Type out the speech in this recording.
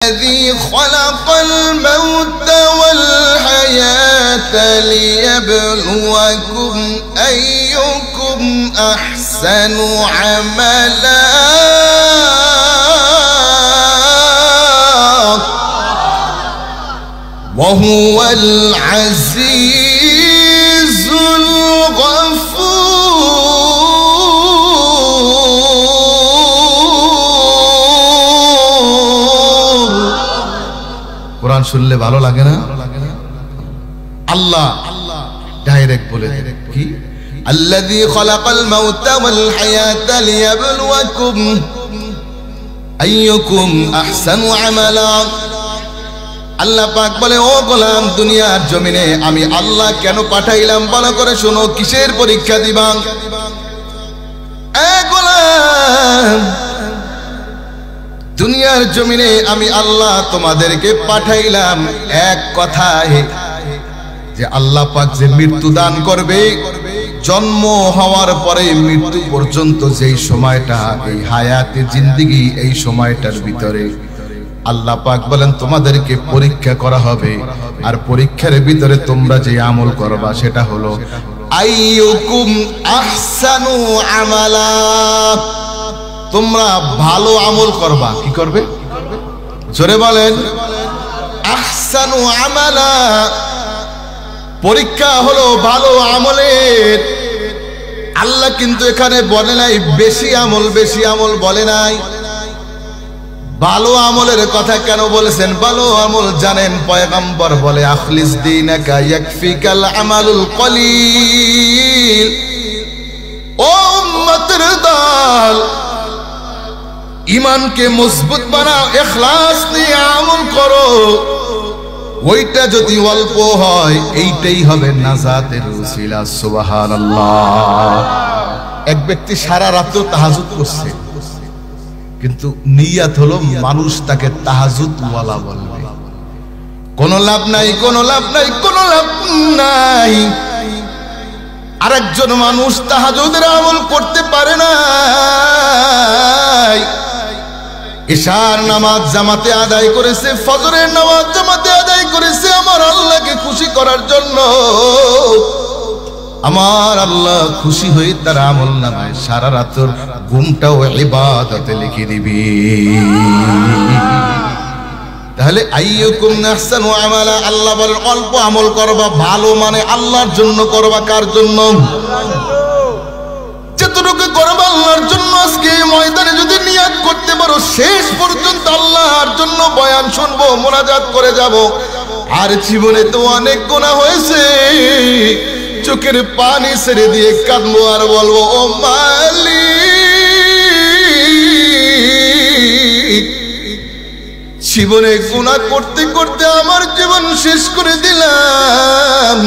الذي خلق الموت والحياة ليبلوكم أيكم أحسن عملا وهو العزيز الغفور कुरान सुनले ভালো লাগে না আল্লাহ ডাইরেক্ট বলে কি الذي خلق الموت والحياة ليبلوكم أيكم أحسن عملا আল্লাহ পাক বলে ও গোলাম দুনিয়ার জমিনে আমি আল্লাহ কেন পাঠাইলাম ভালো করে শোনো কিসের পরীক্ষা দিবা এ গোলাম দুনিয়ার জমিনে আমি আল্লাহ তোমাদেরকে পাঠাইলাম এক কথায় যে আল্লাহ পাক যে মৃত্যু দান করবে জন্ম হওয়ার পরে মৃত্যু পর্যন্ত যেই সময়টা এই হায়াতে জিন্দেগি এই সময়টার ভিতরে আল্লাহ পাক বলেন তোমাদেরকে পরীক্ষা করা হবে আর পরীক্ষার ভিতরে তোমরা যে আমল করবা সেটা হলো আইয়ুকুম আহসানু আমালা তোমরা ভালো আমল করবা কি করবে জোরে বলেন আহসানু আমালা পরীক্ষা হলো ভালো আমলের আল্লাহ কিন্তু এখানে বলে নাই বেশি আমল বলে নাই ভালো আমলের কথা কেন বলেছেন ভালো আমল জানেন পয়গম্বর বলে আখলিস দীনাকা ইয়াকফিকাল আমালুল কলিল ও উম্মতের দল ঈমানকে মজবুত বানাও ইখলাস নিয়ে আমল করো ওইটা যদি অল্প হয় এইটাই হবে নাজাতের ওসিলা সুবহানাল্লাহ এক ব্যক্তি সারা রাত তাহাজ্জুদ করছে কিন্তু নিয়ত হলো মানুষ তাকে তাহাজ্জুদ ওয়ালা বলবে কোনো লাভ নাই আরেকজন মানুষ তাহাজ্জুদের আমল করতে পারে না ইশার নামাজ জামাতে আদায় করেছে ফজরের নামাজ জামাতে আদায় করেছে আমার আল্লাহকে খুশি করার জন্য আমার আল্লাহ খুশি হয়ে তার আমল নামায় সারা রাতের ঘুমটাও ইবাদতে লিখে দিবি তাহলে আইয়ুকুম আহসানু আমালা আল্লাহ বলেন অল্প আমল করবা ভালো মানে আল্লাহর জন্য করবা কার জন্য যতটুকু করবা আল্লাহর জন্য আজকে ময়দানে যদি নিয়াত করতে পারো শেষ পর্যন্ত আল্লাহর জন্য বয়ান শুনবো মোনাজাত করে যাব আর জীবনে তো অনেক গুনাহ হয়েছে চোখের পানি ছেড়ে দিয়ে কাঁদবো আর বলবো ও মালিক জীবনে গুনাহ করতে করতে আমার জীবন শেষ করে দিলাম